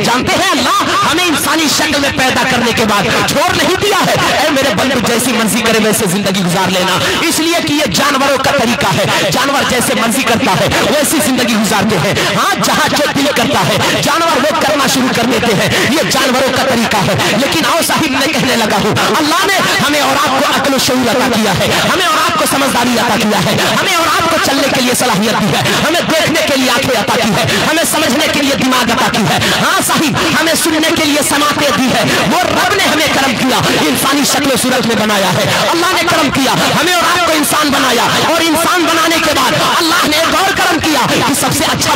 जानते हैं अल्लाह हमें इंसानी शक्ल में पैदा करने के बाद छोड़ नहीं दिया है, ऐ मेरे बंदू जैसी मर्जी करे वैसे जिंदगी गुजार लेना, इसलिए कि ये जानवरों का तरीका है। जानवर जैसे मर्जी करता है वैसी जिंदगी गुजारते हैं। हाँ, जहां जो दिल करता है जानवर वो करना शुरू कर देते हैं, ये जानवरों का तरीका है। लेकिन आओ साहिब, मैं कहने लगा हूं, अल्लाह ने हमें और आपको अक्ल शऊर अता किया है, हमें और आपको समझदारी अता किया है, हमें और आपको चलने के लिए सलाहियत दी है, हमें देखने के लिए आंखें अता की है, हमें समझने के लिए दिमाग अता की है। हाँ साहिब, हमें सुनने के लिए समाते दी है। वो रब ने हमें करम किया, इंसानी शक्ल सूरत में बनाया है। अल्लाह ने करम किया, हमें और आपको इंसान बनाया, और इंसान बनाने के बाद अल्लाह ने एक और करम किया कि सबसे अच्छा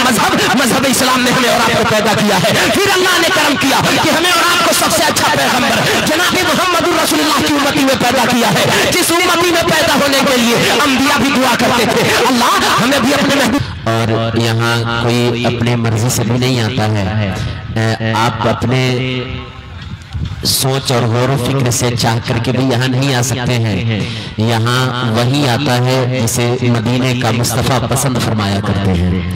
मजहब इस्लाम में हमें और आपको पैदा किया है। फिर अल्लाह ने करम किया कि हमें और आपको सबसे अच्छा पैगंबर जनाब मुहम्मद रसूलुल्लाह की उम्मती में पैदा किया है, जिस उम्मती में पैदा होने के लिए अंबिया भी दुआ करते थे, अल्लाह हमें भी अपने महबूब। और यहाँ कोई अपने मर्जी से भी नहीं आता है, आप अपने सोच और गौर फिक्र से चाह करके भी यहाँ नहीं आ सकते हैं। यहाँ वही आता है जिसे मदीने का मुस्तफ़ा पसंद फरमाया करते हैं।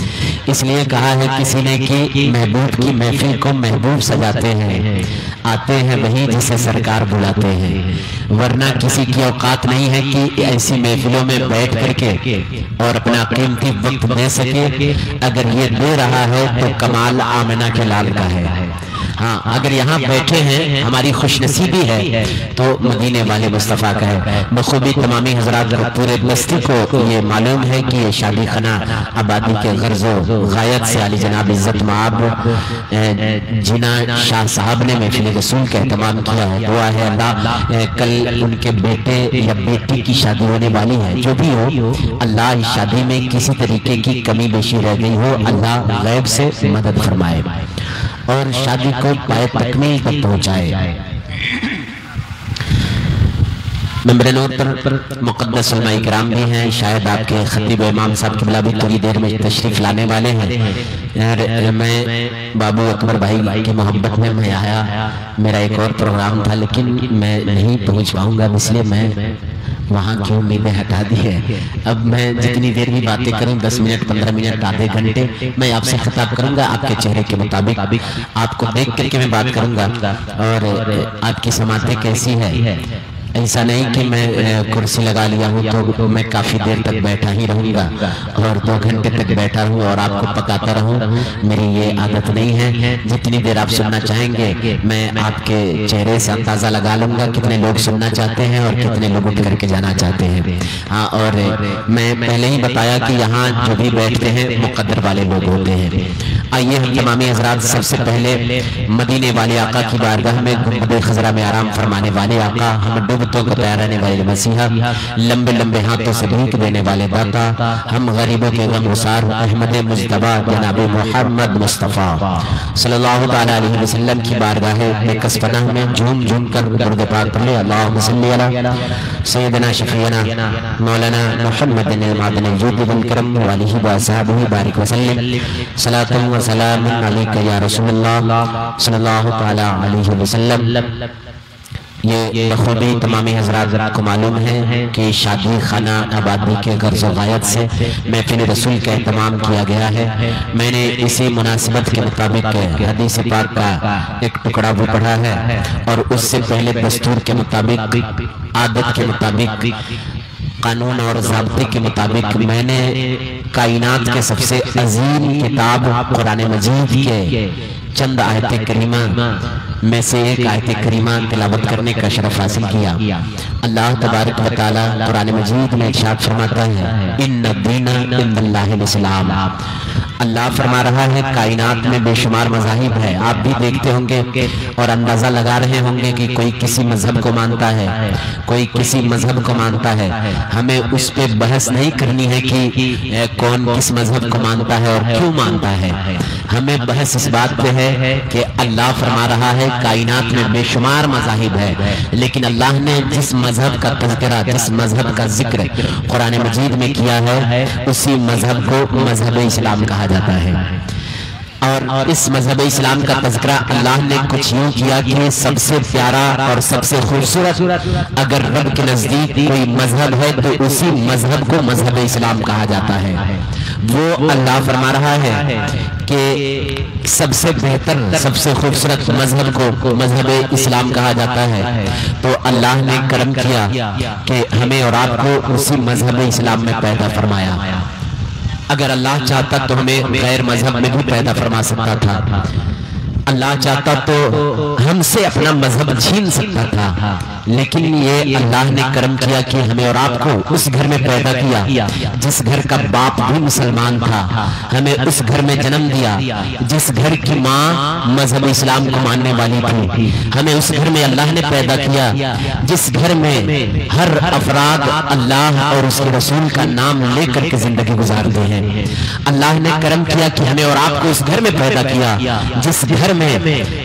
इसलिए कहा है किसी ने कि महबूब की महफिल को महबूब सजाते हैं, आते हैं वही जिसे सरकार बुलाते हैं। वरना किसी की औकात नहीं है कि ऐसी महफिलों में बैठ करके और अपना कीमती वक्त दे सके। अगर ये दे रहा है तो कमाल आमिना के लाल का है। हाँ, अगर यहाँ बैठे हैं हमारी खुशनसीबी है तो मदीने वाले मुस्तफ़ा का है। बखूबी तमामी हजरात को, पूरे बस्ती को ये मालूम है कि ये शादी खाना आबादी के गर्जो गायत से अली जनाब इज़्ज़त माब जिना शाह साहब ने महफिल रसूल का एहतमाम किया है। दुआ है अल्लाह कल उनके बेटे या बेटी की शादी होने वाली है, जो भी हो अल्लाह इस शादी में किसी तरीके की कमी बेशी रह गई हो अल्लाह गैब से मदद फरमाए और शादी को पाए तकमील तक पहुंचाए। मेंबर नूर पर मुक़द्दस उलमा इकराम भी हैं, शायद आपके खतीब इमाम साहब किबला भी थोड़ी देर में तशरीफ लाने वाले हैं। मैं बाबू अकबर भाई की मोहब्बत में मैं आया, मेरा एक और प्रोग्राम था लेकिन मैं नहीं पहुंच पाऊंगा, इसलिए मैं वहाँ की उम्मीदें हटा दी है। अब मैं जितनी देर भी बातें करूँ 10 मिनट 15 मिनट आधे घंटे मैं आपसे खिताब करूँगा, आपके चेहरे के मुताबिक आपको देख करके मैं बात करूँगा और आपकी समातें कैसी है। ऐसा नहीं कि मैं कुर्सी लगा लिया हूँ तो मैं काफ़ी देर तक बैठा ही रहूँगा और 2 घंटे तक बैठा रहूँ और आपको पकाता रहूँ, मेरी ये आदत नहीं है। जितनी देर आप सुनना चाहेंगे मैं आपके चेहरे से अंदाज़ा लगा लूँगा कितने लोग सुनना चाहते हैं और कितने लोग उठ करके जाना चाहते हैं। हाँ, और मैं पहले ही बताया कि यहाँ जो भी बैठते हैं मुक़द्दर वाले लोग होते हैं। आइए हम तमामी हज़रात सबसे पहले मदीने वाले आका की बारगाह में गुंबद खज़रा में आराम फरमाने वाले आका, हम डूबतों को तैयाराने वाले मसीहा, लंबे लंबे हाथों से भीख देने वाले दाता, हम गरीबों के गमगुसार अहमद मुज्तबा जनाब मुहम्मद मुस्तफ़ा सल्लल्लाहु तआला अलैहि वसल्लम की बारगाह में कसपनाह में झूम झूम कर दुरूद पाक पढ़े। अल्लाहुम्मा सल्ली अला सय्यदना शफीअना मौलाना मुहम्मदिन अल-मादन al-जूद वल करम व आलिहि व असहाबिहि बारिक व सल्लिम सलातन व सलामुन अलैका या रसूलल्लाह सल्लल्लाहु तआला अलैहि वसल्लम। ये बखूबी तमामी हज़रात को मालूम है कि शादी खाना आबादी के गर्ज़ गायत से महफिल रसूल का एहतमाम किया गया है। मैंने इसी मुनासिबत के मुताबिक हदीस पाक का एक टुकड़ा भी पढ़ा है और उससे पहले दस्तूर के मुताबिक, आदत के मुताबिक, कानून और ज़ाब्ते के मुताबिक मैंने कायनात के सबसे अजीम किताब कुरान मजीद के चंद आयत करीमा में से एक आयत करीमा तिलावत करने का शरफ हासिल किया। अल्लाह तबारक व तआला कुरान मजीद में इरशाद फरमाता है इन्ना दीना इंदल्लाहिल इस्लाम। अल्लाह फरमा रहा है कायनात में बेशुमार मज़ाहिब है, आप भी देखते होंगे और अंदाज़ा लगा रहे होंगे कि कोई किसी मजहब को मानता है, कोई किसी मजहब को मानता है। हमें उस पर बहस नहीं करनी है कि कौन किस मजहब को मानता है और क्यों मानता है। हमें बहस इस बात पे है कि अल्लाह फरमा रहा है कायनात में बेशुमार मज़ाहिब है, लेकिन अल्लाह ने जिस मजहब का तज़किरा, जिस मजहब का जिक्र कुरान मजीद में किया है उसी मजहब को मजहब इस्लाम कहा जाता है। اور اس مذہب اسلام کا تذکرہ اللہ نے کچھ یوں کیا کہ سب سے پیارا اور سب سے خوبصورت اگر رب کے نزدیک کوئی مذہب ہے تو اسی مذہب کو مذہب اسلام کہا جاتا ہے۔ وہ اللہ فرما رہا ہے کہ سب سے بہتر سب سے خوبصورت مذہب کو مذہب اسلام کہا جاتا ہے، تو اللہ نے کرم کیا کہ ہمیں اور آپ کو اسی مذہب اسلام میں پیدا فرمایا۔ اگر اللہ چاہتا تو ہمیں غیر مذہب میں بھی پیدا فرما سکتا تھا، اللہ چاہتا تو ہم سے اپنا مذہب چھین سکتا تھا، لیکن یہ اللہ نے کرم کیا کہ ہمیں اور آپ کو اس گھر میں پیدا کیا جس گھر کا باپ بھی مسلمان تھا، ہمیں اس گھر میں جنم دیا جس گھر کی ماں مذہب اسلام کو ماننے والی تھی، ہمیں اس گھر میں اللہ نے پیدا کیا جس گھر میں ہر افراد اللہ اور اس کے رسول کا نام لے کر کے زندگی گزارتے ہیں۔ اللہ نے کرم کیا کہ ہمیں اور آپ کو اس گھر میں پیدا کیا جس گھر میں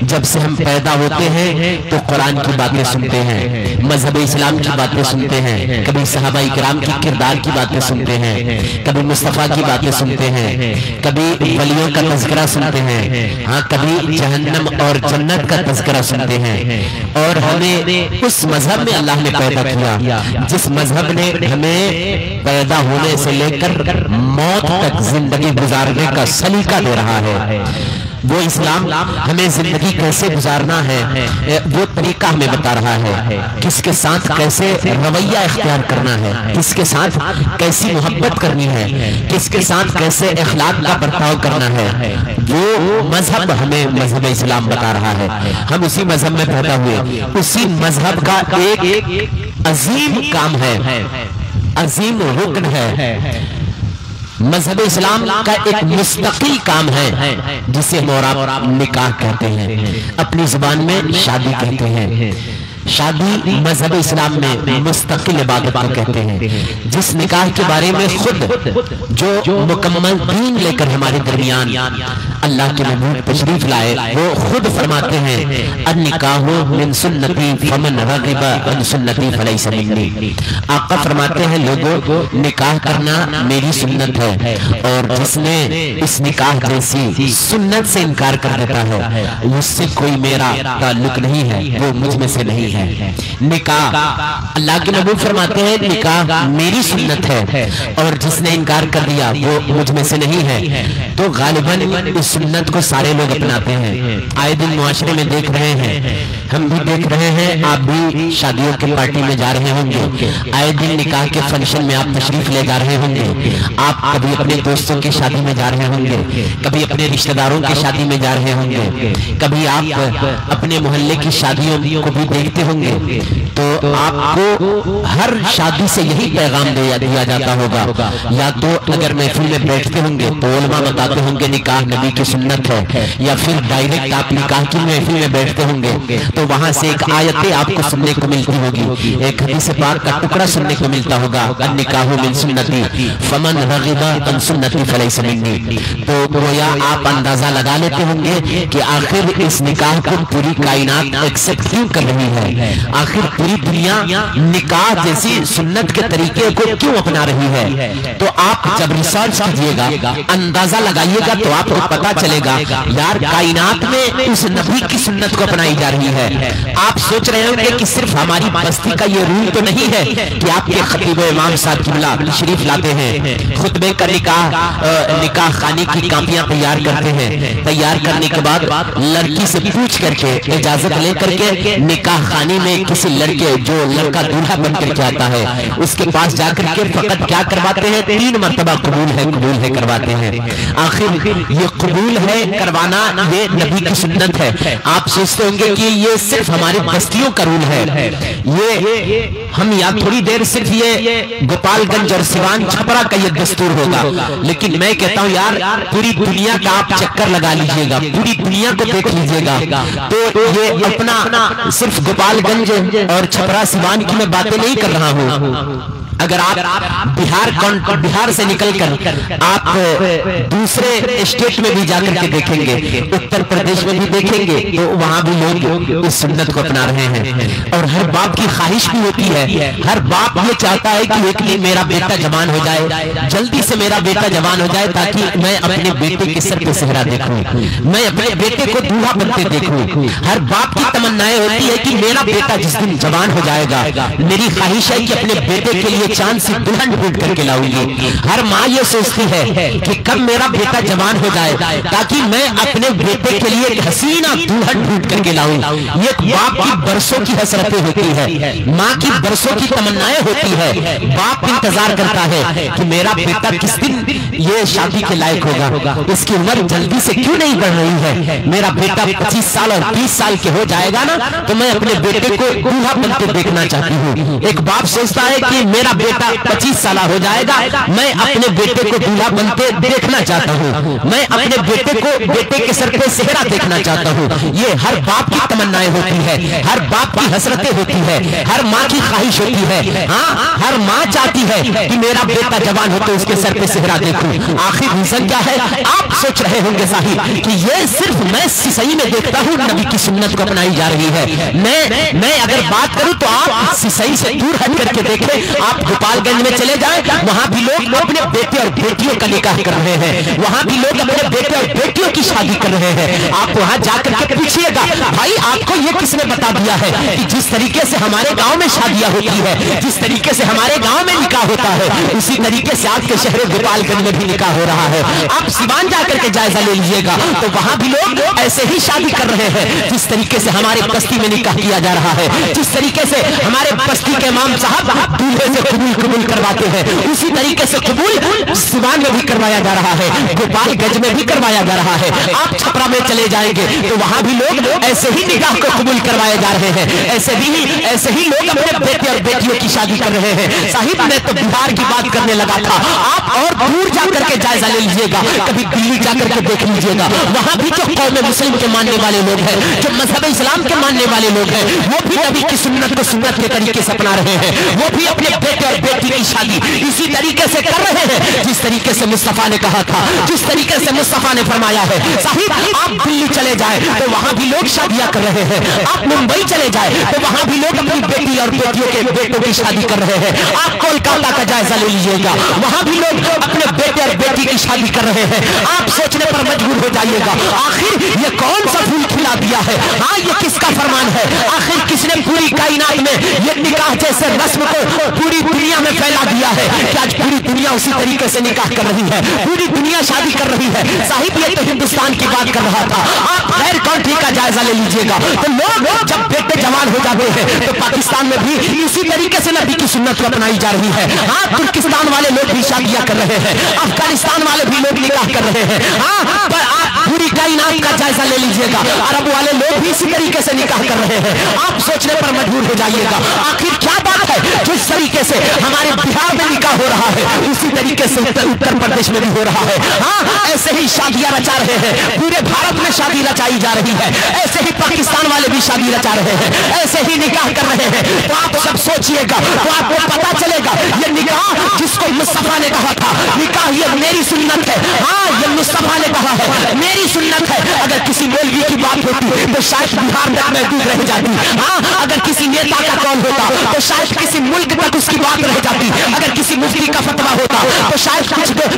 جب سے ہم پیدا ہوتے ہیں تو قرآن کی باتیں سنتے ہیں، مذہب اسلام کی باتیں سنتے ہیں، کبھی صحابہ کرام کی کردار کی باتیں سنتے ہیں، کبھی مصطفیٰ کی باتیں سنتے ہیں، کبھی ولیوں کا تذکرہ سنتے ہیں، ہاں کبھی جہنم اور جنت کا تذکرہ سنتے ہیں، اور ہمیں اس مذہب میں اللہ نے پیدا کیا جس مذہب نے ہمیں پیدا ہونے سے لے کر موت تک زندگی گزارنے کا سلیقہ دے رہا ہے۔ وہ اسلام ہمیں زندگی کیسے گزارنا ہے وہ طریقہ ہمیں بتا رہا ہے، کس کے ساتھ کیسے رویہ اختیار کرنا ہے، کس کے ساتھ کیسی محبت کرنی ہے، کس کے ساتھ کیسے اخلاق کا برتاؤ کرنا ہے، وہ مذہب ہمیں مذہب اسلام بتا رہا ہے۔ ہم اسی مذہب میں پیدا ہوئے، اسی مذہب کا ایک عظیم کام ہے، عظیم رکن ہے، مذہب اسلام کا ایک مستقل کام ہے جسے ہم اور آپ نکاح کہتے ہیں، اپنی زبان میں شادی کہتے ہیں۔ شادی مذہب اسلام میں مستقل عبادت کو کہتے ہیں، جس نکاح کے بارے میں خود جو مکمل دین لے کر ہمارے درمیان اللہ کے نبی تشریف لائے وہ خود فرماتے ہیں النکاح من سنتی فمن رغب عن سنتی فلیس منی۔ آقا فرماتے ہیں لوگوں نکاح کرنا میری سنت ہے، اور جس نے اس نکاح جیسی سنت سے انکار کر دیتا ہے اس سے کوئی میرا تعلق نہیں ہے، وہ مجھ میں سے نہیں ہے۔ نکاح اللہ کے نبی فرماتے ہیں نکاح میری سنت ہے، اور جس نے انکار کر دیا وہ مجھ میں سے نہیں ہے۔ تو غالباً اس سنت کو سارے لوگ اپناتے ہیں، آئے دن معاشرے میں دیکھ رہے ہیں، ہم بھی دیکھ رہے ہیں، آپ بھی شادیوں کے پارٹی میں جا رہے ہوں گے، آئے دن نکاح کے فنکشن میں آپ تشریف لے جا رہے ہوں گے، آپ کبھی اپنے دوستوں کی شادی میں جا رہے ہوں گے، کبھی اپنے رشتہ داروں کی شادی میں جا رہے ہوں گے، کبھی آپ اپنے محلے کی شادیوں کو بھی دیکھتے ہوں گے، تو آپ کو ہر شادی سے یہی پیغام دیا جاتا ہوگا، یا تو اگر محفل میں بیٹھتے ہوں گے تو علماء بتاتے ہوں گے نکاح نبی کی سنت ہے، یا پھر ڈائریکٹ آپ نکاح کی محفل میں بیٹھتے ہوں گے تو وہاں سے ایک آیت آپ کو سننے کو ملتی ہوگی، ایک حدیث پاک کا ٹکڑا سننے کو ملتا ہوگا النکاح من سنتی فمن رغب عن سنتی فلیس منی۔ تو گویا آپ اندازہ لگا لیتے ہوں گے کہ آخر اس نکاح کو پوری کائنات ایکسپٹ کیوں کر رہی ہے، آخر پوری دنیا نکاح جیسی سنت کے طریقے کو کیوں اپنا رہی ہے۔ تو آپ جب ریسرچ کیجئے گا، اندازہ لگائیے گا تو آپ کو پتا چلے گا یار کائنات میں اس نبی کی سنت کو اپنائی جا رہی ہے۔ آپ سوچ رہے ہوں گے کہ صرف ہماری بستی کا یہ رول تو نہیں ہے کہ آپ کے خطیب و امام صاحب قبلہ شریف لاتے ہیں، خطبے کا نکاح خانی کی کاپیاں تیار کرتے ہیں، تیار کرنے کے بعد لڑکی سے پوچھ کر کے اجازت لے کر کے نکاح خانی میں کسی لڑکے جو لڑکا دولہا بن کر کے آتا ہے اس کے پاس جا کر کے فقط کیا کرواتے ہیں 3 مرتبہ قبول ہے کرواتے ہیں۔ آخر یہ قبول ہے کروانا یہ نبی کی سنت ہے۔ آپ سوچتے ہوں گے کہ یہ صرف ہمارے بستیوں کا رول ہے، یہ ہم یا تھوڑی دیر صرف یہ گوپال گنج اور سیوان چھپرا کا یہ دستور ہوگا، لیکن میں کہتا ہوں یار پوری دنیا کا آپ چکر لگا لیجئے گا، پوری دنیا کو دیکھ لیجئے گا، تو یہ اپنا صرف گوپال گنج اور چھپرا سیوان کی میں باتیں نہیں کر رہا ہوں، अगर आप बिहार से निकलकर आप दूसरे स्टेट में भी जाकर के देखेंगे, उत्तर प्रदेश में भी देखेंगे, तो वहां भी लोग इस सुन्नत को अपना रहे हैं। और हर बाप की ख्वाहिश भी होती है, हर बाप ये चाहता है कि एक लिए मेरा बेटा जवान हो जाए, जल्दी से मेरा बेटा जवान हो जाए, ताकि मैं अपने बेटे के सर पे सेहरा देखूं, मैं अपने बेटे को दूल्हा बनते देखूं। हर बाप की तमन्नाएं होती है कि मेरा बेटा जिस दिन जवान हो जाएगा, मेरी ख्वाहिश है कि अपने बेटे के लिए चांद सी दुल्हन ढूंढ करके लाऊंगी। हर माँ ये सोचती है कि कब मेरा बेटा जवान हो जाए, ताकि मैं अपने बेटे के लिए एक हसीना दुल्हन ढूंढ करके लाऊं। ये बाप की बरसों की हसरतें होती है, माँ की बरसों की तमन्नाएं होती है। बाप इंतजार करता है कि मेरा बेटा किस दिन ये शादी के लायक होगा, इसकी उम्र जल्दी से क्यों नहीं बढ़ रही है। मेरा बेटा 25 साल और 20 साल के हो जाएगा ना, तो मैं अपने बेटे को दूल्हा बनते देखना चाहती हूँ। एक बाप सोचता है कि मेरा बेटा 25 साल हो जाएगा, मैं अपने बेटे को दूल्हा बनते देखना चाहता हूँ, मैं अपने बेटे के सर पे सेहरा देखना चाहता हूँ। ये हर बाप की तमन्नाएं होती है, हर बाप की हसरतें होती है, हर माँ की ख्वाहिश होती है। हाँ, हर माँ चाहती है कि मेरा बेटा जवान हो तो उसके सर पे सेहरा देखूं। आखिर रीजन क्या है? आप सोच रहे होंगे साहिब कि ये सिर्फ मैं सिसई में देखता हूँ नबी की सुन्नत को अपनाई जा रही है। मैं अगर बात करूं तो आप सिसई से दूर हट करके देखें, आप गोपालगंज में चले जाएं, वहां भी लोग अपने बेटे और बेटियों का निकाह कर रहे हैं, वहां भी लोग अपने बेटे और बेटियों की शादी कर रहे हैं। आप वहां जाकर के पूछिएगा, भाई आपको ये किसने बता दिया है कि जिस तरीके से हमारे गांव में शादियां होती है, जिस तरीके से हमारे गांव में निकाह होता है, उसी तरीके से आपके शहर गोपालगंज में भी निकाह हो रहा है। आप सिवान जाकर के जायजा ले लीजिएगा, तो वहां भी लोग ऐसे ही शादी कर रहे हैं जिस तरीके से हमारे बस्ती में निकाह किया जा रहा है, जिस तरीके से हमारे बस्ती के इमाम साहब दूल्हे से कबूल करवाते हैं, उसी तरीके से कबूल सिवान में भी करवाया जा रहा है, गोपालगंज में भी करवाया जा रहा है। आप छपरा में चले जाएंगे तो वहां भी लोग ऐसे ही निकाह को कबूल करवाए जा रहे हैं, ऐसे ही लोग अपने बेटे और बेटियों की शादी कर रहे हैं। साहिब मैं तो बिहार की बात करने लगा था, आप और दूर जाकर के जायजा ले लीजिएगा, कभी दिल्ली जाकर के देख लीजिएगा, वहां भी जो कौम मुस्लिम के मानने वाले लोग हैं, जो मजहब इस्लाम के मानने वाले लोग हैं, वो भी नबी की सुन्नत को सुन्नत के तरीके से अपना रहे हैं, वो भी अपने बेटे और बेटी की शादी इसी तरीके से कर रहे हैं जिस तरीके से मुस्तफा ने कहा था, जिस तरीके से मुस्तफा ने फरमाया है। साहिब आप दिल्ली चले जाए तो वहां भी लोग शादियां कर रहे हैं, आप मुंबई चले जाए तो वहां भी लोग अपनी बेटी और बेटियों के बेटों की शादी कर रहे हैं। आप कोलकाता का जायजा ले लीजिएगा, वहां भी लोग अपने बेटे और बेटी की शादी कर रहे हैं। आप सोचने पर मजबूर हो जाइएगा, आखिर ये कौन सा फूल खिला दिया है? हाँ, ये किसका फरमान है? आखिर किसने पूरी कायनात में ये निकाह जैसे रस्म को पूरी दुनिया में फैला दिया है कि आज पूरी दुनिया उसी तरीके से निकाह कर रही है, पूरी दुनिया शादी कर रही है। साहिब ये तो हिंदुस्तान की बात कर रहा था, आप गैर कंट्री का जायजा ले लीजिएगा तो लोग जब बेटे जवान हो जाते हैं तो पाकिस्तान में भी इसी तरीके से नबी की सुन्नत को अपनाई जा रही है। हाँ, तुर्किस्तान वाले लोग भी शादियां कर रहे हैं, अफगानिस्तान वाले भी लोग निकाह कर रहे हैं। हाँ, पर आप पूरी कायनात का जायजा ले लीजिएगा, अरब वाले लोग भी इसी तरीके से निकाह कर रहे हैं। आप सोचने पर मजबूर हो जाइएगा, आखिर क्या बात है? जिस तरीके से हमारे बिहार में निकाह हो रहा है उसी तरीके से उत्तर प्रदेश में भी हो रहा है। हाँ, ऐसे ही शादियां रचा रहे हैं, पूरे भारत में शादी रचाई जा रही है, ऐसे ही पाकिस्तान वाले भी शादी रचा रहे हैं, ऐसे ही निकाह कर रहे हैं। तो आप सब सोचिएगा तो आपको पता चलेगा ये निकाह जिसको मुस्तफा ने कहा था, निकाह ये मेरी सुन्नत है। हाँ, ये मुस्तफा ने कहा है मेरी सुन्नत है। अगर किसी मौलवी की बात होती तो शायद बिहार तक महदूद रह जाती। हाँ, अगर किसी नेता का कौन होता तो शायद किसी मुल्क तक उसकी बात रह जाती। अगर किसी मुफ्ती का फतवा होता तो शायद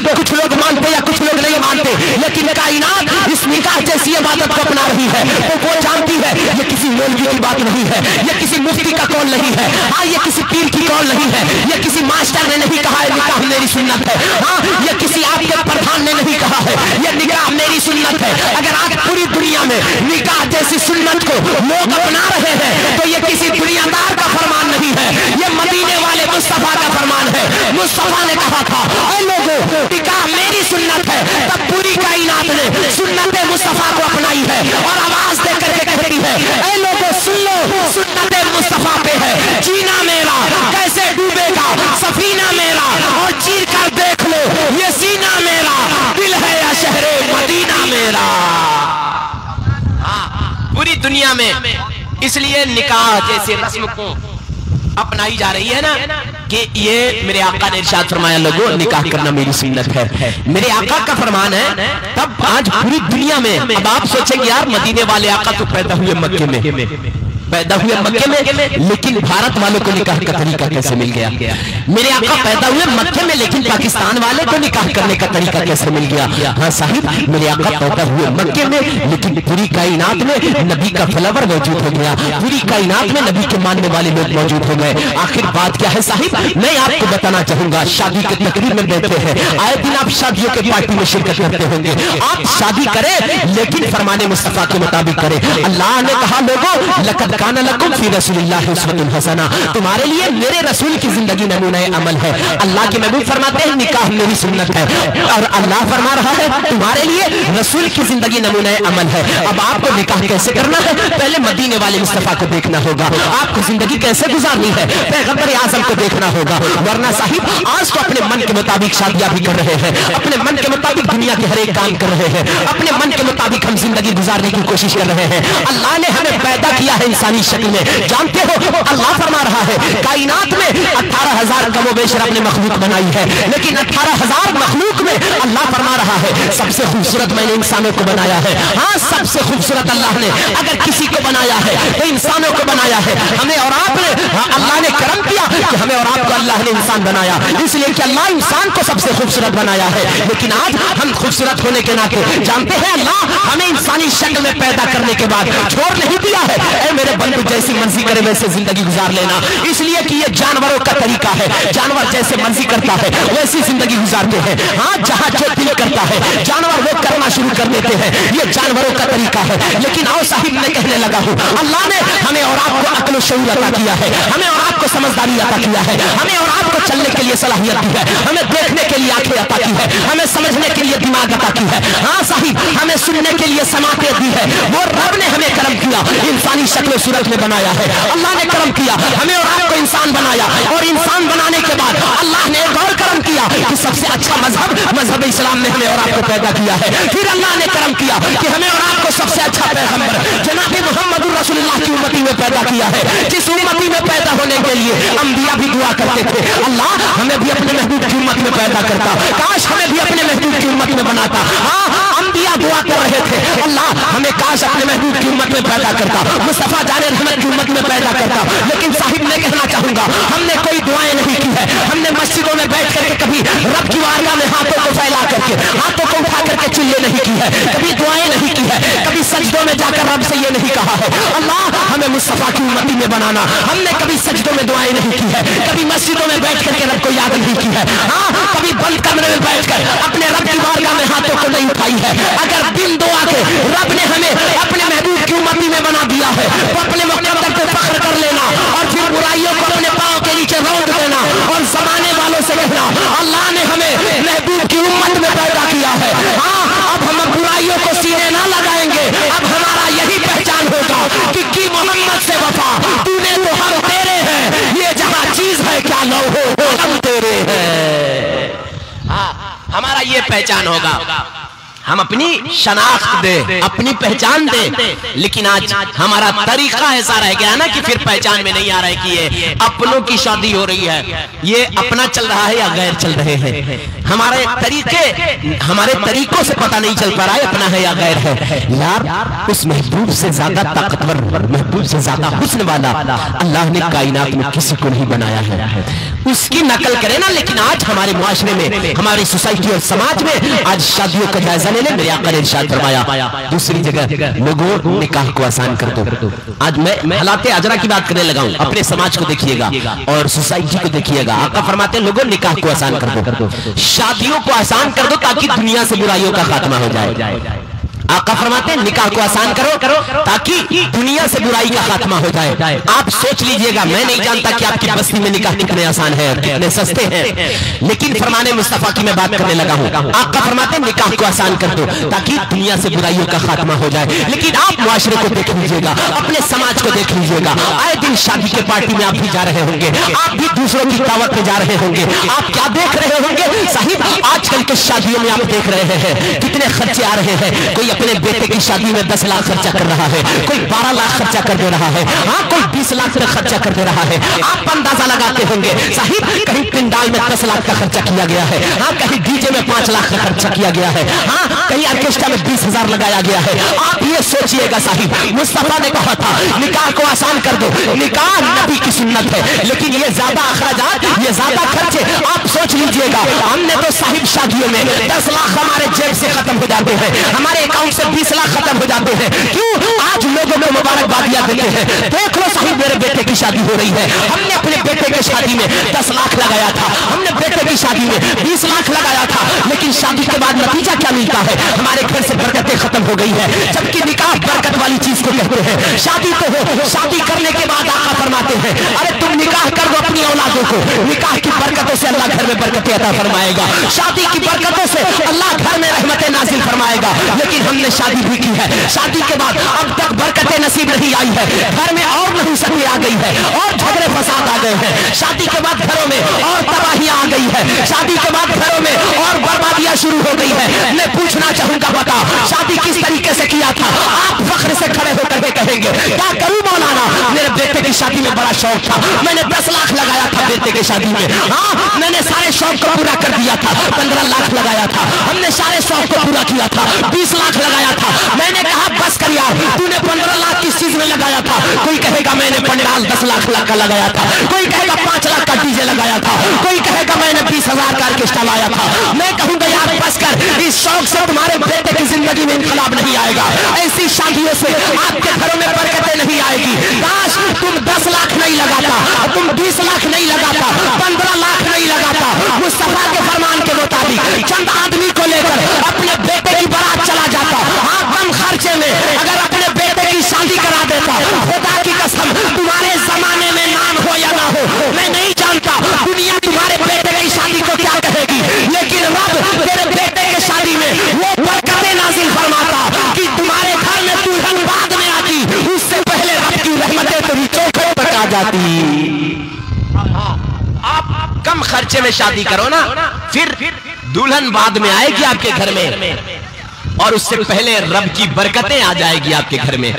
कुछ लोग मानते या कुछ लोग नहीं मानते, लेकिन कायनात इस निकाह जैसी इबादत को अपना रही है तो वो जानती है ये किसी मौलवी की बात नहीं है, ये किसी मुफ्ती का कौल नहीं है। हाँ, ये किसी पीर की कौल नहीं है, ये किसी मास्टर ने नहीं कहा है निकाह मेरी सुन्नत है। हाँ, ये किसी आपके प्रधान ने नहीं कहा है ये निकाह मेरी सुन्नत है। अगर आज पूरी दुनिया में निकाह जैसी सुन्नत को लोग अपना रहे हैं तो ये किसी दुनियादार का फरमान नहीं है, ये मदीने वाले मुस्तफा का फरमान है। मुस्तफा ने कहा था ऐ लोगों निकाह मेरी सुन्नत है, तब पूरी कायनात ने सुन्नत मुस्तफा को अपनाई है और आवाज दे करके कहती है ऐ लोगों सुन लो सुन्नत मुस्तफा पे है जीना मेरा, कैसे डूबेगा सफीना मेरा, और चीर कर देख लो ये सीना मेरा, दिल है या शहरे मदीना मेरा। पूरी दुनिया में इसलिए निकाह जैसे रस्म को अपनाई जा रही है ना, कि ये मेरे आका ने इरशाद फरमाया लोगों निकाह करना मेरी सुन्नत है, मेरे आका का फरमान है। तब आज पूरी दुनिया में, अब आप सोचेंगे यार मदीने वाले आका तो पैदा हुए मक्के में, पैदा हुए मक्के में, लेकिन भारत वालों को निकाह का तरीका कैसे मिल गया? मेरे आका पैदा हुए मक्के में, लेकिन पाकिस्तान वाले को निकाह करने का तरीका कैसे मिल गया? हाँ साहिब, मेरे आका पैदा हुए मक्के में, लेकिन पूरी कायनात में नबी का फ्लावर मौजूद हो गया, पूरी कायनात में नबी के मानने वाले लोग मौजूद हो गए। आखिर बात क्या है साहिब? मैं आपको बताना चाहूंगा। शादी के तकरीर में बैठे हैं, आए दिन आप शादियों के पार्टी में शिरकत करते होंगे। आप शादी करें लेकिन फरमाने मुस्तफा के मुताबिक करें। अल्लाह ने कहा लोगों लक़द काना लकुम फी रसूलिल्लाहि उस्वतुन हसना, तुम्हारे लिए मेरे रसूल की जिंदगी नमूना अमल है। अल्लाह के महबूब फरमाते हैं निकाह मेरी सुन्नत है, और अल्लाह फरमा रहा है तुम्हारे लिए रसूल की जिंदगी नमूना अमल है। अब आपको निकाह कैसे करना है? पहले मदीने वाले मुस्तफा को देखना होगा। आपको जिंदगी कैसे गुजारनी है पैगंबर आज़म को देखना होगा। वरना साहिब आज तो अपने मन के मुताबिक शादियां भी कर रहे हैं, अपने मन के मुताबिक दुनिया के हर एक काम कर रहे हैं, अपने मन के मुताबिक हम जिंदगी गुजारने की कोशिश कर रहे हैं। अल्लाह ने हमें पैदा किया है इंसानी शक्ल में, जानते हो अल्लाह फरमा रहा है कायनात में 18,000 कमोबेश अपने मखलूक बनाई है, लेकिन 18,000 मखलूक में अल्लाह फरमा रहा है सबसे खूबसूरत मैंने इंसानों को बनाया है। हाँ, सबसे खूबसूरत अल्लाह ने अगर किसी को बनाया है तो इंसानों को बनाया है। हमें और आपने, अल्लाह ने करम किया कि हमें और आपको अल्लाह ने इंसान बनाया, इसलिए कि अल्लाह इंसान को सबसे खूबसूरत बनाया है। लेकिन आज हम खूबसूरत होने के नाते जानते हैं अल्लाह हमें इंसानी शक्ल में पैदा करने के बाद छोड़ नहीं दिया है ऐ मेरे बंधु जैसी मर्जी करे वैसे जिंदगी गुजार लेना, इसलिए कि ये जानवरों का तरीका है। जानवर जैसे मर्जी करता है वैसी जिंदगी गुजारते हैं। हाँ, जहां जो दिल करता है जानवर वो करना शुरू कर देते हैं, ये जानवरों का तरीका है। लेकिन आओ साहिब मैं कहने लगा हूं अल्लाह ने हमें और आपको अक्ल शऊर अता किया है, हमें और आपको समझदारी अता किया है, हमें और आपको चलने के लिए सलाहियत दी है, हमें देखने के लिए आंखें अता की है, हमें समझने के लिए दिमाग अता की है। हाँ साहिब, हमें सुनने के लिए समातें दी है। वो रब ने हमें करम किया, इंसानी शक्ल सूरत में बनाया है। अल्लाह ने करम किया, हमें और आपको इंसान बनाया, और इंसान बनाने के बाद अल्लाह ने एक और करम किया कि सबसे अच्छा मजहब इस्लाम में हमें और आपको पैदा किया है। फिर अल्लाह ने करम किया कि हमें और आपको सबसे अच्छा पैगंबर जनाब मुहम्मदुर रसूलुल्लाह की उम्मती में पैदा किया है, जिस उम्मती में पैदा होने के लिए अंबिया भी दुआ करते थे अल्लाह हमें भी अपने महबूब की उम्मत में पैदा करता, काश हमें भी अपने महबूब की उम्मत में बनाता। हाँ, अंबिया दुआ कर रहे थे अल्लाह हमें काश अपने महबूब की उम्मत में पैदा करता, मुस्तफा जाने रहमत की उम्मत में पैदा करता। लेकिन साहिब मैं कहना चाहूंगा हमने कोई दुआएं नहीं की है, हमने मस्जिदों में बैठ करके कभी रब की वारगाह में हाथों को फैला करके, हाथों को उठा करके चिल्ले नहीं की है, कभी दुआएं नहीं की है, कभी सजदों में जाकर रब से ये नहीं कहा है अल्लाह हमें मुस्तफा की उम्मती में बनाना। हमने कभी सजदों में दुआएं नहीं की है, कभी मस्जिदों में बैठ करके रब को याद नहीं की है। हाँ, कभी बंद कमरे में बैठकर अपने रब की वारगाह में हाथों को नहीं उठाई है। अगर दिन दुआ के रब ने हमें अपने महबूब की उम्मती में बना दिया है तो अपने मुक़द्दर पे फख्र कर लेना और फिर बुराइयों को अपने पांव के नीचे रौंद देना और जमाने वालों से कहना अल्लाह ने हमें महबूब की उम्मत में पैदा किया है। हाँ, अब हम बुराइयों को सीने ना लगाएंगे, अब हमारा यही पहचान होगा कि मोहम्मद से वफा तूने तो हम तेरे हैं, ये जहां चीज है क्या लो हो हम तेरे हैं। हाँ, हमारा ये पहचान होगा, हम अपनी शनाख्त दे, अपनी पहचान दे। लेकिन आज हमारा तरीका ऐसा रह गया ना कि फिर पहचान में नहीं आ रहा है कि ये अपनों की शादी हो रही है, ये अपना चल रहा है या गैर चल रहे हैं। हमारे तरीकों से पता नहीं चल पा रहा है अपना है या गैर है। यार उस महबूब से ज्यादा ताकतवर, महबूब से ज्यादा हुस्न वाला अल्लाह ने कायनात में किसी को नहीं बनाया है, उसकी नकल करे ना। लेकिन आज हमारे मुआशरे में, हमारी सोसाइटी और समाज में आज शादियों का जायजा मेरे आका ने इरशाद फरमाया दूसरी जगह लोगों निकाह को आसान कर दो। आज मैं हालाते अजरा की बात करने लगा हूं, अपने समाज को देखिएगा और सोसाइटी को देखिएगा। आका फरमाते हैं लोगों निकाह को आसान कर दो, शादियों को आसान कर दो ताकि दुनिया से बुराइयों का खात्मा हो जाए। आका फरमाते हैं निकाह को आसान करो ताकि दुनिया से बुराई का खात्मा हो जाए। आप सोच लीजिएगा, मैं नहीं जानता कि आपकी बस्ती में निकाह कितने आसान है, कितने सस्ते हैं, लेकिन फरमाने मुस्तफा की मैं बात करने लगा हूं। आका फरमाते हैं निकाह को आसान कर दो ताकि दुनिया से बुराइयों का खात्मा हो जाए। लेकिन आप मुआशरे को देख लीजिएगा, अपने समाज को देख लीजिएगा, आए दिन शादी के पार्टी में आप भी जा रहे होंगे, आप भी दूसरों की दावत में जा रहे होंगे। आप क्या देख रहे होंगे साहिब, आजकल के शादियों में आप देख रहे हैं कितने खर्चे आ रहे हैं। कोई अपने बेटे की शादी में 10 लाख खर्चा कर रहा है, कोई 12 लाख लाख खर्चा कर दे रहा है, हाँ कोई 20 लाख का खर्चा कर दे रहा है। आप अंदाजा लगाते होंगे साहिब कहीं पिंडाल में 10 लाख का खर्चा किया गया है, हाँ कहीं डीजे में 5 लाख का खर्चा किया गया है, हाँ कहीं ऑर्केस्ट्रा में 20,000 लगाया गया है। आप ये सोचिएगा साहिब, मुस्तफा ने कहा था निकाह को आसान कर दो, निकाह नबी की सुन्नत है, लेकिन ये ज्यादा अखराजात, ये ज्यादा खर्चे आप सोच लीजिएगा। हमने तो साहिब शादियों में 10 लाख हमारे जेब से खत्म हो जाते हैं, हमारे अकाउंट से 20 लाख खत्म हो जाते हैं। क्यों? आज लोगों को मुबारकबादियां देते हैं। देख लो साहिब मेरे बेटे की शादी हो रही है, हमने अपने बेटे की शादी में 10 लाख लगाया था, हमने बेटे की शादी में 20 लाख लगाया था, लेकिन शादी के बाद नतीजा क्या मिलता है? हमारे घर से बरकतें खत्म हो गई है। जबकि निकाह बरकत वाली चीज को कहते हैं। शादी तो हो, शादी करने के बाद आका फरमाते हैं अरे तुम निकाह कर दो अपनी औलादों को, निकाह की बरकतों से अल्लाह घर में बरकतें अता फरमाएगा, शादी की बरकतों से अल्लाह घर में रहमतें नाजिल फरमाएगा। लेकिन हमने शादी भी की है, शादी के बाद अब तक बरकतें नसीब नहीं आई है, घर में और नहीं सकी आ गई है, और झगड़े फसाद आ गए हैं। शादी के बाद घरों में और तबाहियां आ गई है, शादी के बाद घरों में और बर्बादियां शुरू हो गई है। मैं पूछना चाहूंगा बता शादी किस तरीके से किया था? आप फख्र से खड़े होकर के कहेंगे क्या करूं मौलाना, मेरे बेटे की शादी में बड़ा शौक था, मैंने 10 लाख लगाया था बेटे की शादी में, हाँ मैंने सारे शौक को पूरा कर दिया था, 15 लाख लगाया था, हमने सारे शौक को पूरा किया था, 20 लाख लगाया था। मैंने कहा बस कर यार, तूने 15 लाख किस चीज में लगाया था? कोई कहेगा मैंने पंडाल 10 लाख का लगाया था, कोई कहेगा 5 लाख का डीजे लगाया था, कोई कहेगा मैंने 20,000 का ऑर्केस्ट्रा लाया था। मैं कहूंगा यार बस कर, इस शौक से तुम्हारे बेटे की जिंदगी में इनकलाब नहीं आएगा, ऐसी शादियों से आपके घरों में बरकतें नहीं आएगी। काश तुम 10 लाख नहीं लगाता, तुम 20 लाख नहीं लगाता, 15 लाख नहीं लगाता, मुस्तफा के फरमान के मुताबिक चंद आदमी को लेकर अपने बेटे की बारात चला जाता, हाँ कम खर्चे में अगर अपने बेटे की शादी करा देता, खुदा की कसम तुम्हारे जमाने में नाम हो या ना हो मैं नहीं जानता, दुनिया तुम्हारे बेटे की शादी को क्या कहेगी, लेकिन रब तेरे बेटे की शादी में वो बरकतें नाजिल फरमाता कि तुम्हारे घर में दुल्हन बाद में आती, उससे पहले रब की रहमतें तेरी चौखट पर आ जाती। आप कम खर्चे में शादी करो ना, फिर दुल्हन बाद में आएगी आपके घर में, और उससे पहले रब की बरकतें आ जाएगी आपके घर में।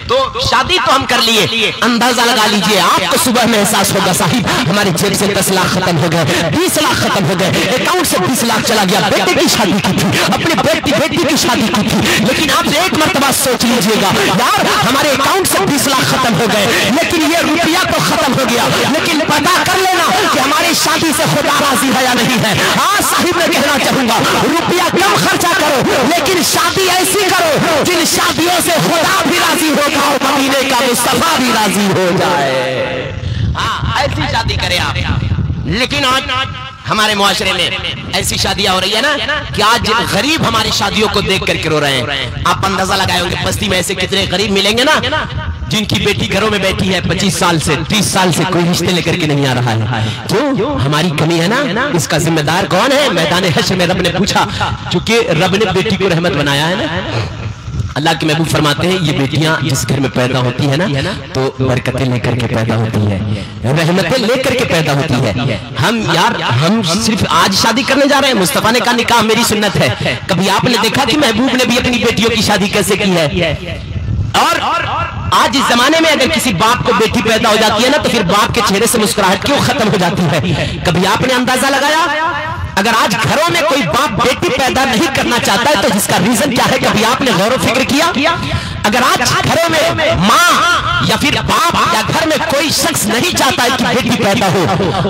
तो शादी तो हम कर लिए, अंदाजा लगा लीजिए आपको सुबह में एहसास होगा साहिब हमारे जेब से 10 लाख खत्म हो गए, 20 लाख खत्म हो गए, अकाउंट से 20 लाख चला गया। बेटे की शादी की थी, अपने बेटी की शादी की थी, लेकिन आप एक मर्तबा सोच लीजिएगा यार हमारे अकाउंट से 20 लाख खत्म हो गए, लेकिन ये रुपया तो खत्म हो गया, लेकिन पता कर लेना कि हमारी शादी से खुदा राजी है या नहीं है। हाँ साहिब मैं कहना चाहूंगा रुपया कम खर्चा करो, लेकिन शादी ऐसी करो जिन शादियों से खुदा भी राजी होगा और मदीने का मुस्तफा भी राजी हो जाए। हाँ ऐसी शादी करें आप। लेकिन आज हमारे मुआशरे में ऐसी शादियां हो रही है ना कि आज गरीब हमारी शादियों को देख करके रो रहे हैं। आप अंदाजा लगाए होंगे बस्ती में ऐसे कितने गरीब मिलेंगे ना जिनकी बेटी घरों में बैठी है 25 साल से 30 साल से कोई रिश्ते लेकर के नहीं आ रहा है। क्यों? हमारी कमी है ना। इसका जिम्मेदार कौन है? मैदान हश्र में रब ने पूछा, क्योंकि रब ने बेटी को रहमत बनाया है ना। अल्लाह के महबूब फरमाते हैं ये बेटियां जिस घर में पैदा होती है ना तो बरकतें लेकर के पैदा होती है, रहमतें लेकर के पैदा होती है। हम सिर्फ आज शादी करने जा रहे हैं। मुस्तफा ने कहा निकाह मेरी सुन्नत है। कभी आपने देखा कि महबूब ने भी अपनी बेटियों की शादी कैसे की है? और आज इस जमाने में अगर किसी बाप को बेटी पैदा हो जाती है ना तो फिर बाप के चेहरे से मुस्कुराहट क्यों खत्म हो जाती है? कभी आपने अंदाजा लगाया? अगर आज घरों में कोई बाप बेटी पैदा नहीं करना चाहता है तो इसका रीजन क्या है? कभी आपने गौर फिक्र किया? अगर आज घरों में माँ या फिर बाप या घर में कोई शख्स नहीं चाहता है कि बेटी पैदा हो,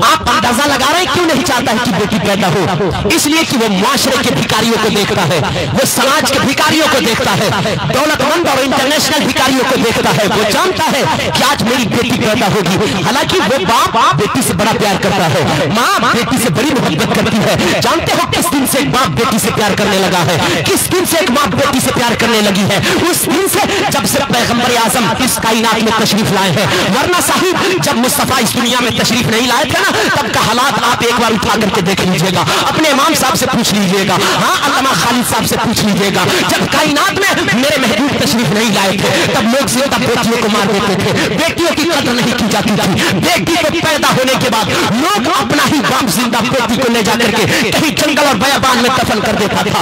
आप अंदाजा लगा रहे हैं क्यों नहीं चाहता है कि बेटी पैदा हो? इसलिए कि वो मुआशरे के भिखारियों को देखता है, वो समाज के भिखारियों को देखता है, दौलतमंद और इंटरनेशनल भिखारियों को देखता है। वो जानता है कि आज मेरी बेटी पैदा होगी। हालांकि वो बाप बेटी से बड़ा प्यार करता है, माँ बेटी से बड़ी मोहब्बत करती है। जानते हो किस दिन से एक बाप बेटी से प्यार करने लगा है? किस दिन से एक माँ बेटी से प्यार करने लगी है? उस दिन से जब से पैगंबर आज़म इस कायनात में तशरीफ लाए हैं। वरना साहिब जब मुस्तफा इस दुनिया में तशरीफ नहीं लाए थे ना, तब का हालात आप एक बार उठा करके देख लीजिएगा, अपने इमाम साहब से पूछ लीजिएगा, हाँ अल्लामा खालिद साहब से पूछ लीजिएगा। जब कायनात में मेरे महबूब तशरीफ नहीं लाए थे, तब लोग ज्यादा बेटियों को मार देते थे, बेटियों की कदर नहीं की जाती थी। बेटी को पैदा होने के बाद लोग अपना ही बाप जिंदा बेटी को ले जाकर के कहीं जंगल और बयाबान में दफन कर देता था,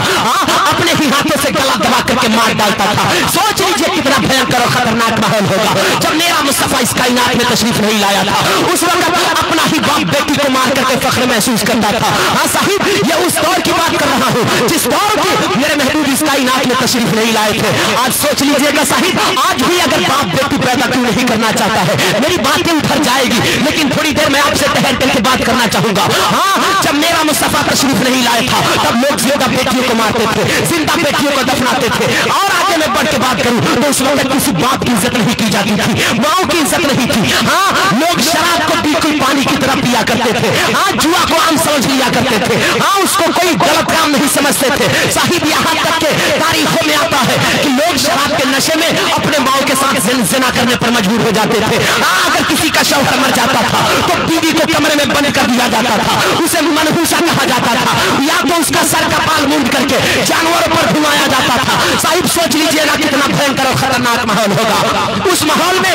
अपने ही हाथों से गला दबा करके मार डालता था। सोच लीजिए कितना भयंकर और खतरनाक माहौल होगा जब मेरा मुस्तफा इस कायनात में तशरीफ नहीं लाया था। उस वक्त अपना ही बाप बेटी को मार करके फख्र महसूस करता था। हाँ साहिब, ये उस दौर की बात कर रहा हूँ जिस दौर की मेरे महबूब इस कायनात में तशरीफ नहीं लाए थे। आज सोच लीजिएगा साहिब, आज भी अगर बाप बेटी पैदा क्यों नहीं करना चाहता है, मेरी बातें उधर जाएगी, लेकिन थोड़ी देर मैं आपसे ठहर करके बात करना चाहूंगा। हाँ, जब मेरा मुस्तफा तशरीफ नहीं लाया था, तब लोग ज्यादा बेटियों को मारते थे, जिंदा बेटियों को दफनाते थे। और आगे मैं बढ़ के बात करूं तो उस वक्त किसी बाप की इज्जत नहीं की जाती थी, माओ की इज्जत नहीं थी। हाँ, लोग शराब को बिल्कुल पानी की तरह पिया करते थे। हाँ, जुआ को आम समझ लिया करते थे। हाँ, उसको कोई गलत काम नहीं समझते थे। साहिब, यहाँ तक के तारीखों में आता है कि लोग शराब के नशे में अपने माओ के साथ जिना करने पर मजबूर हो जाते थे। हाँ, अगर किसी का शौहर मर जाता था तो बीवी को कमरे में बंद कर दिया जाता था, उसे मनहूसा कहा जाता था, या तो उसका सर का बाल मूंद करके जानवरों पर घुमाया जाता था। साहिब, सोच लीजिए ना कितना भयंकर और खतरनाक माहौल होगा। उस माहौल में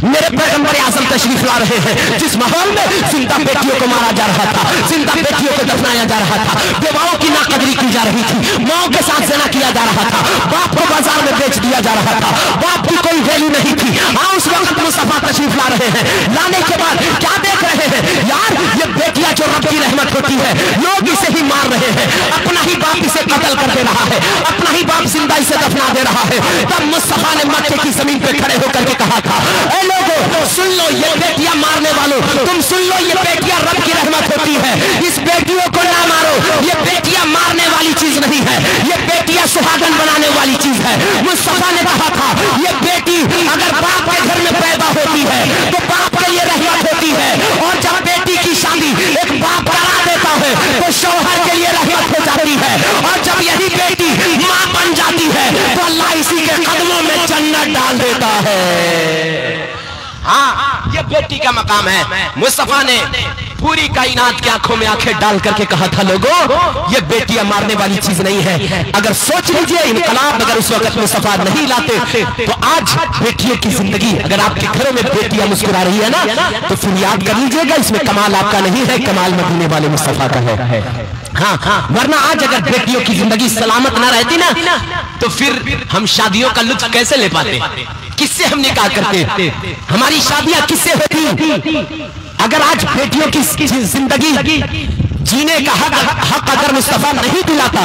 मेरे पैगंबर आज़म तशरीफ ला रहे हैं, जिस माहौल में जिंदा बेटियों को मारा जा रहा था, जिंदा बेटियों को दफनाया जा रहा था, बेवाओं की नाकदरी की जा रही थी, माओ के साथ जना किया जा रहा था, बाप को बाजार में बेच दिया जा रहा था, बाप की कोई वैल्यू नहीं थी। हाँ, उस वक्त मुस्तफा तशरीफ ला रहे हैं। लाने के बाद क्या देख रहे हैं यार, ये बेटियां जो रब की रहमत होती है, लोग इसे ही मार रहे हैं, अपना ही बाप इसे कत्ल कर दे रहा है, अपना ही बाप जिंदा इसे दफना दे रहा है। तब मुस्तफा ने मक्के की जमीन पे खड़े होकर के कहा था, ए लोगों सुन लो, ये बेटियां मारने वालों तुम सुन लो, ये बेटियां रब की रहमत होती है, इस बेटियों को ना मारो। ये बेटियां मारने वाली चीज नहीं है, ये बेटियां सुहागन बनाने वाली चीज है। मुस्तफा ने कहा था, ये बेटी अगर बाप के घर में पैदा होती है तो बाप के लिए रहमत होती है, और जब बेटी की शादी एक बाप करा देता है तो शौहर के लिए रहमत हो जाती है, और जब यही बेटी मां बन जाती है तो अल्लाह इसी के कदमों में जन्नत डाल देता है। हाँ, ये बेटी का मकाम है। मुस्तफा ने पूरी कायनात की आंखों में आंखें डाल करके कहा था, लोगों ये बेटियां मारने वाली चीज नहीं है। अगर सोच लीजिए, इनकलाब अगर उस वक्त मुस्तफा नहीं लाते तो आज बेटियों की जिंदगी, अगर आपके घरों में बेटियां मुस्कुरा रही है ना, तो फिर याद कर लीजिएगा, इसमें कमाल आपका नहीं है, कमाल मदीने वाले मुस्तफा का है। हाँ, वरना आज अगर बेटियों की जिंदगी सलामत ना रहती ना, तो फिर हम शादियों का लुत्फ कैसे ले पाते, किससे हम निकाह करते, हमारी शादियां किससे होती। अगर आज बेटियों की जिंदगी जीने का हक अगर मुस्तफा नहीं दिलाता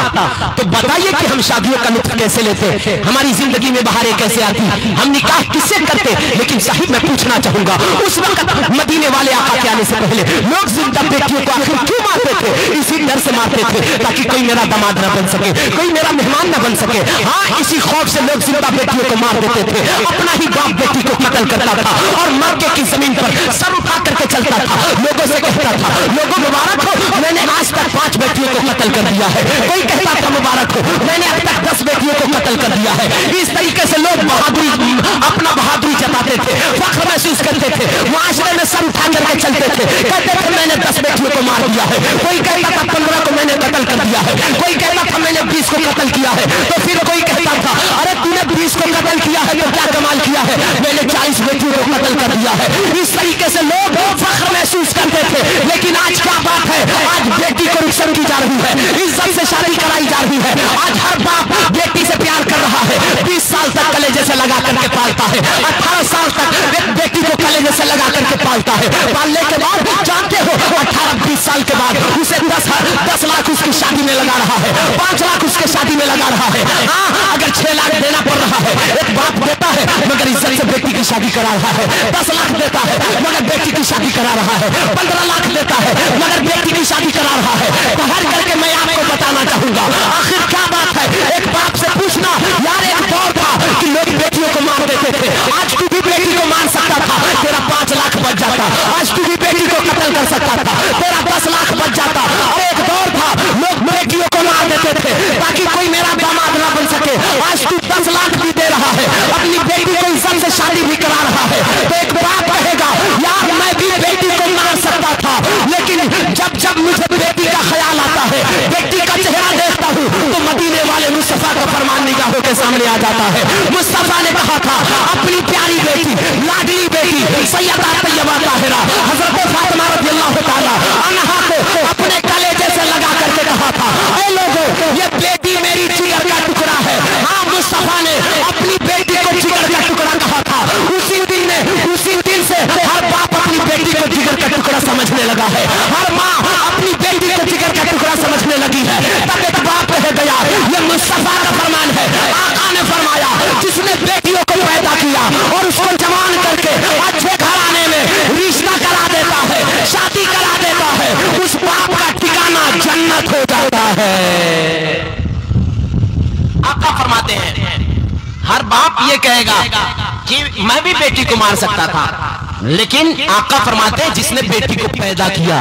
तो बताइए कि हम शादियों का लुत्फ कैसे लेते, हमारी जिंदगी में बहारें कैसे आती, हम निकाह किससे करते। लेकिन साहिब, मैं पूछना चाहूंगा, उस वक्त मदीने वाले आका के आने से पहले लोग जिंदा बेटियों को आखिर क्यों मारते थे? इसी डर से मारते थे ताकि कोई मेरा दामाद न बन सके, कोई मेरा मेहमान न बन सके। हाँ, इसी खौफ से लोग जिंदा बेटियों को मार देते थे, अपना ही बाप बेटी को कत्ल करता था और मक्के की जमीन पर सर उठा करके चलता था, लोगों से कहता था, लोगों मुबारक हो, मैंने आज तक 5 बेटियों को कत्ल कर दिया है। कोई कहता था, मुबारक हो, मैंने अब तक 10 बेटियों को कत्ल कर दिया है। इस तरीके से लोग बहादुरी, अपना बहादुरी जताते थे, फख्र महसूस करते थे, मुआशरे में सर उठा करके चलते थे, कहते थे मैंने 10 बेटियों को मार दिया है। कोई कहता था 15 को मैंने कत्ल कर दिया है, कोई कहता था मैंने 20 को कत्ल किया है, तो फिर कोई कहता था अरे तूने 20 को कत्ल किया है तो क्या कमाल किया है, मैंने 40 बेटियों को कत्ल कर दिया है। इस तरीके से लोग फख्र महसूस करते थे। लेकिन आज क्या बात है, आज बेटी को रुखसत की जा रही है, इज्जत से शादी कराई जा रही है। आज हर बाप बेटी से प्यार कर रहा है, 20 साल तक कलेजे से लगा करके पालता है, 18 साल तक एक बेटी को कलेजे से लगा करके पालता है। पालने के बाद जानते हो 18-20 साल के बाद उसे 10 लाख उसकी शादी में लगा रहा है, 5 लाख उसके शादी में लगा रहा है। हाँ, अगर 6 लाख देना पड़ रहा है, एक बाप देता है मगर इज्जत से बेटी की शादी करा रहा है, 10 लाख देता है मगर बेटी की शादी करा रहा है, 15 लाख देता है मगर बेटी की शादी करा रहा है। तो हर करके मैं आपको बताना चाहूंगा, आखिर क्या बात है। एक बाप से पूछना, यार एक दौर था कि लोग बेटियों को मार देते थे, आज तू भी बेटी को मार सकता था, तेरा 5 लाख बच जाता। आज तू भी बेटी को कत्ल कर सकता था, तेरा 10 लाख बच जाता। और एक दौर था लोग बेटियों को मार देते थे ताकि कोई मेरा दामाद ना बन सके, आज तू 10 लाख भी दे रहा है, अपनी बेटी को इज्जत से शादी भी करा होता है तो एक बाप कहेगा यार मैं भी बेटी को मार सकता था, लेकिन जब जब मुझे बेटी का ख्याल आता है, बेटी का चेहरा देखता हूँ, तो मदीने वाले मुस्तफा का फरमान निगाहों के सामने आ जाता है। मुस्तफा ने कहा था अपनी प्यारी बेटी, लाडली बेटी सैयदा तैयबा ताहिरा हजरत फातिमा रज़ियल्लाहु ताला अन्हा को अपने कलेजे से लगा करके कहा था, ऐ लोगों ये बेटी मेरी जिगर का टुकड़ा है। हाँ, मुस्तफा ने अपनी बेटी को जिगर का टुकड़ा कहा था। उसी दिन से हर बाप अपनी बेटी को जिगर का टुकड़ा समझने लगा है, हर माँ अपनी बेटी को जिगर का टुकड़ा समझने लगी है। तब एक बाप रह गया, ये मुस्तफा का फरमान है। आका ने फरमाया जिसने बेटियों को पैदा किया और उसको जवान करके अच्छे घराने में रिश्ता करा देता है, शादी करा देता है, उस बाप का ठिकाना जन्नत हो जाता है। आका फरमाते हैं हर बाप ये कहेगा कि मैं भी बेटी को मार सकता था, लेकिन आका फरमाते हैं जिसने बेटी को पैदा किया,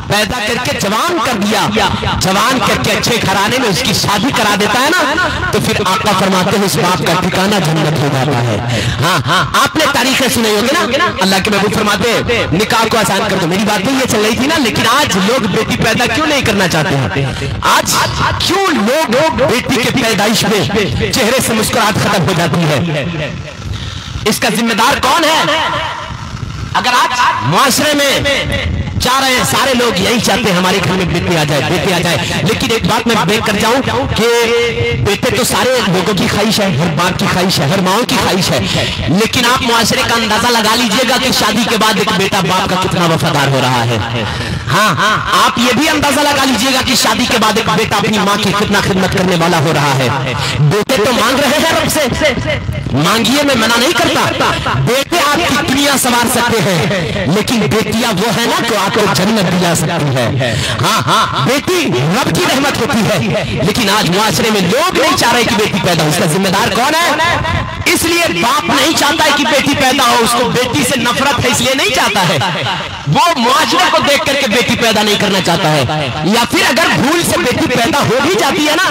पैदा करके जवान कर दिया, जवान करके अच्छे घराने में उसकी शादी करा देता है ना, तो फिर आका फरमाते हैं उस बाप का ठिकाना जन्नत हो जाता है। हाँ, आपने तारीखें सुनी होगी ना, अल्लाह के महबूब फरमाते निकाह को आसान कर दो। मेरी बात तो ये चल रही थी ना, लेकिन आज लोग बेटी पैदा क्यों नहीं करना चाहते हैं? आज क्यों लोग बेटी के पैदाइश में चेहरे से मुस्कुराहट खत्म हो जाती है? इसका जिम्मेदार कौन है? अगर आज मुआशरे में चाह रहे हैं सारे लोग यही चाहते हैं हमारे घर में बेटे आ जाए, बेटे आ जाए, लेकिन एक बात मैं बेर कर जाऊं कि बेटे तो सारे लोगों की ख्वाहिश है, हर बाप की ख्वाहिश है, हर माओ की ख्वाहिश है, लेकिन आप मुआशरे का अंदाजा लगा लीजिएगा कि शादी के बाद एक बेटा बाप का कितना वफादार हो रहा है। हाँ, आप ये भी अंदाजा लगा लीजिएगा कि शादी के बाद एक बेटा अपनी माँ की कितना खिदमत करने वाला हो रहा है। बेटे तो मांग रहे हैं रब से, मांगिए, मैं मना नहीं करता, बेटे आपकी दुनिया संवार सकते हैं, लेकिन बेटियां वो है ना तो आपको जन्नत दिला सकती है। हाँ, बेटी रब की रहमत होती है, लेकिन आज मुआशरे में लोग नहीं चाह रहे कि बेटी पैदा हो। इसका जिम्मेदार कौन है? इसलिए बाप नहीं चाहता है कि बेटी पैदा हो, उसको बेटी से नफरत है इसलिए नहीं चाहता है, वो मुआशरे को देख करके बेटी पैदा नहीं करना चाहता है। या फिर अगर भूल से बेटी पैदा हो भी जाती है ना,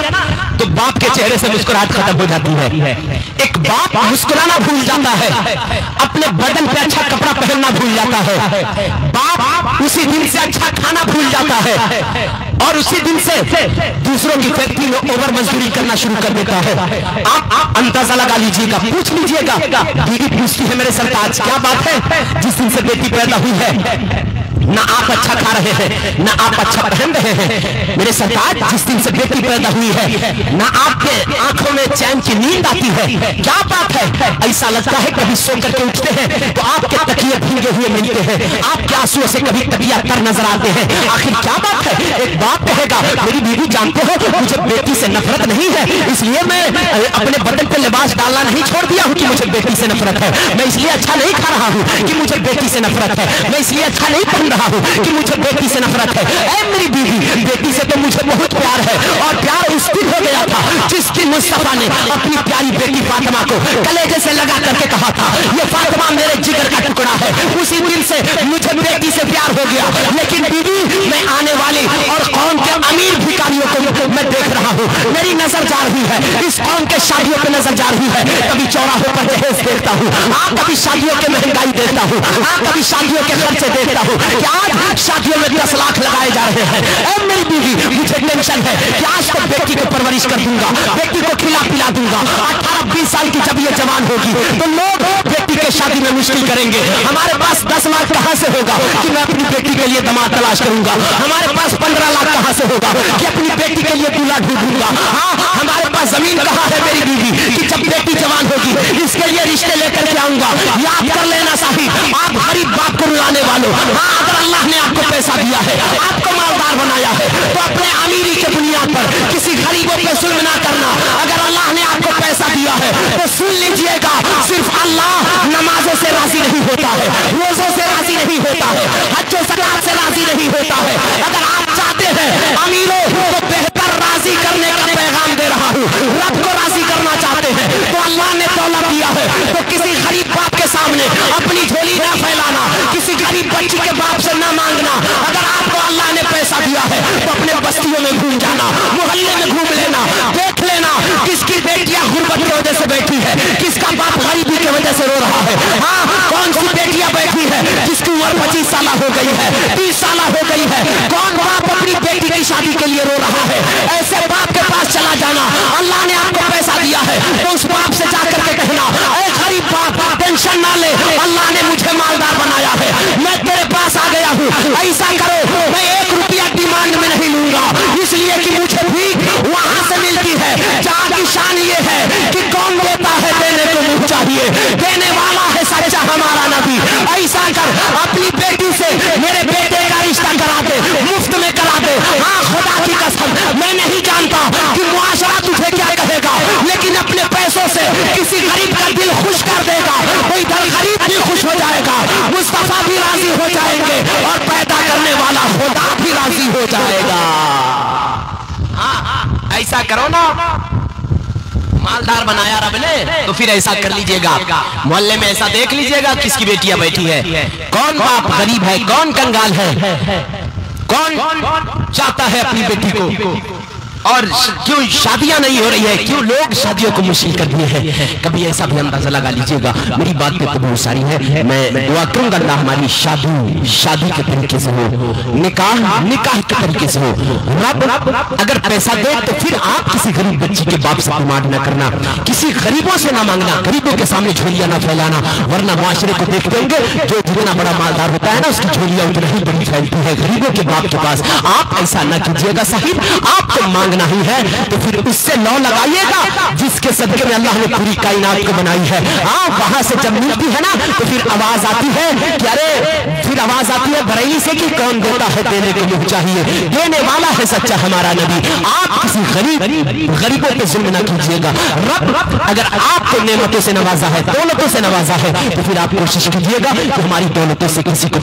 तो बाप के चेहरे से मुस्कुराहट खत्म हो जाती है। एक बाप मुस्कुराना भूल जाता है, अपने बदन पे अच्छा कपड़ा पहनना भूल जाता है, बाप उसी दिन से अच्छा खाना भूल जाता है, और उसी दिन से दूसरों की फैक्ट्री में ओवर मजदूरी करना शुरू कर देता है। आप अंदाजा लगा लीजिएगा, पूछ लीजिएगा, बीवी पूछती है मेरे सरताज क्या बात है, जिस दिन से बेटी पैदा हुई है ना आप अच्छा खा रहे हैं, ना आप अच्छा पहन रहे हैं, मेरे सरताज जिस दिन से बेटी पैदा हुई है ना आपके आंखों में चैन की नींद आती है, क्या बात है? ऐसा लगता है कभी सो करके उठते हैं तो आपके तकिए भीगे हुए मिलते हैं, आपके आंसुओं से कभी तकिया तर नजर आते हैं, आखिर क्या बात है? एक बाप कहेगा मेरी बीवी जानते हो मुझे बेटी से नफरत नहीं है, इसलिए मैं अपने बदन पे लिबास डालना नहीं छोड़ दिया हूँ कि मुझे बेटी से नफरत है, मैं इसलिए अच्छा नहीं खा रहा हूँ कि मुझे बेटी से नफरत है, मैं इसलिए अच्छा नहीं पहन रहा हूँ कि मुझे बेटी से नफरत है। ऐ मेरी बीवी, बेटी से तो मुझे बहुत प्यार है, और प्यार उस दिन हो गया था जिस दिन मुस्तफा ने अपनी प्यारी बेटी फातिमा को कलेजे से लगा करके कहा था ये फातिमा मेरे जिगर का टुकड़ा है। उसी दिन से मुझे बेटी से प्यार हो गया। लेकिन बीवी, मैं आने वाली और कौम के अमीर भिखारियों को मैं देख रहा हूँ, मेरी नजर जा रही है, इस कौम के शादियों पर नजर जा रही है, कभी चौराहों पर दहेज देखता हूँ, कभी शादियों की महंगाई देखता हूँ, कभी शादियों के खर्चे देखता हूँ कि आज शादियों में 10 लाख लगाए जा रहे हैं। ऐ मेरी बीवी, मुझे टेंशन है कि आज तो बेटी को परवरिश कर दूंगा, बेटी को खिला पिला दूंगा, 18-20 साल की जब ये जवान होगी तो लोग बेटी के शादी में मुश्किल करेंगे, हमारे पास 10 लाख कहां से होगा कि मैं अपनी बेटी के लिए दामाद तलाश करूंगा, हमारे पास 15 लाख कहां से होगा कि अपनी बेटी के लिए दूल्हा ढूंढूंगा, हाँ हमारे पास जमीन कहां है मेरी बीवी कि जब बेटी जवान होगी इसके लिए रिश्ते लेकर के आऊंगा। याद कर लेना साहिब, आप गरीब बाप को रुलाने वालों, हाँ अगर अल्लाह ने आपको पैसा दिया है, आपको मालदार बनाया है, तो अपने अमीरी के बुनियाद पर किसी गरीबों पे जुल्म ना करना। अगर अल्लाह ने आपको पैसा दिया है तो सुन लीजिएगा, सिर्फ अल्लाह नमाजों से राजी नहीं होता है, रोजों से राजी नहीं होता है, हज्जों ज़कात से राजी नहीं होता है। अगर आप चाहते हैं अमीरों तो बेहतर राजी करने का पैगाम दे रहा हूँ, रब को राजी करना चाहते हैं तो अल्लाह ने दौलत दिया है तो किसी गरीब बाप के सामने अपनी झोली ना फैलाना, किसी गरीब बच्ची के बाप से ना मांगना। अगर आपको अल्लाह ने पैसा दिया है तो अपने बस्तियों में घूम जाना, मोहल्ले में घूम लेना, देख लेना किसकी बेटियां गुर्बत की वजह से बैठी है, किसका बाप गरीबी की वजह से रो रहा है, हाँ है तो उस बाप से जाकर के कहना, ऐ गरीब बाप टेंशन ना ले, अल्लाह ने मुझे मालदार बनाया है, मैं तेरे पास आ गया हूँ, ऐसा करो मैं 1 रुपया डिमांड में नहीं लूंगा, इसलिए कि मुझे भीख वहां से मिलती है जहाँ की शान ये है कि कौन देता है देने को मुंह चाहिए, देने वाला है सच्चा हमारा नबी। ऐसा कर अपनी बेटी से मेरे बेटे का रिश्ता करा दे, मुफ्त में करा दे। हाँ खुदा की कसम मैं नहीं जानता कि मुआशरा तुझे क्या कहेगा, लेकिन अपने पैसों से किसी गरीब का दिल खुश कर देगा, कोई गरीब भी खुश हो जाएगा, मुस्तफा भी राजी हो जाएंगे और पैदा करने वाला खुदा भी राजी हो जाएगा। हाँ, ऐसा करो ना, मालदार बनाया रब ने तो फिर ऐसा कर लीजिएगा। मोहल्ले में ऐसा देख लीजिएगा किसकी बेटियां बैठी है, कौन बाप गरीब है, कौन कंगाल है, कौन चाहता है अपनी बेटी को, और क्यों शादियां नहीं हो रही है, क्यों लोग शादियों को मुश्किल कर दिए हैं। कभी ऐसा भी अंदाजा लगा लीजिएगा। मेरी बात पे तो बहुत सारी है, मैं दुआ करूंगा अल्लाह हमारी शादी के तरीके से हो, निकाह के तरीके से हो। रब अगर पैसा दे तो फिर आप किसी गरीब बच्ची के बाप से डिमांड न करना, किसी गरीबों से ना मांगना, गरीबों के सामने झोलियां ना फैलाना, वरना मुआशरे को देखते होंगे जो जितना बड़ा मालदार होता है ना उसकी झोलियां उतना ही बड़ी फैलती है गरीबों के बाप के पास। आप ऐसा ना कीजिएगा साहिब, आपको मांगना ही है तो फिर उससे लौ लगाइएगा जिसके सदके में अल्लाह ने पूरी कायनात को बनाई है। आप वहां से जब मिलती है ना तो फिर आवाज आती है कि अरे, फिर आवाज आती है बरेली से कि कौन देता है देने को मुझे चाहिए, देने वाला है सच्चा हमारा नबी। आप किसी गरीबों पे जुल्म ना कीजिएगा। रब अगर आपको नेमतों से नवाजा है, दौलतों से नवाजा है तो फिर आप कोशिश कीजिएगा कि हमारी दौलतों से किसी को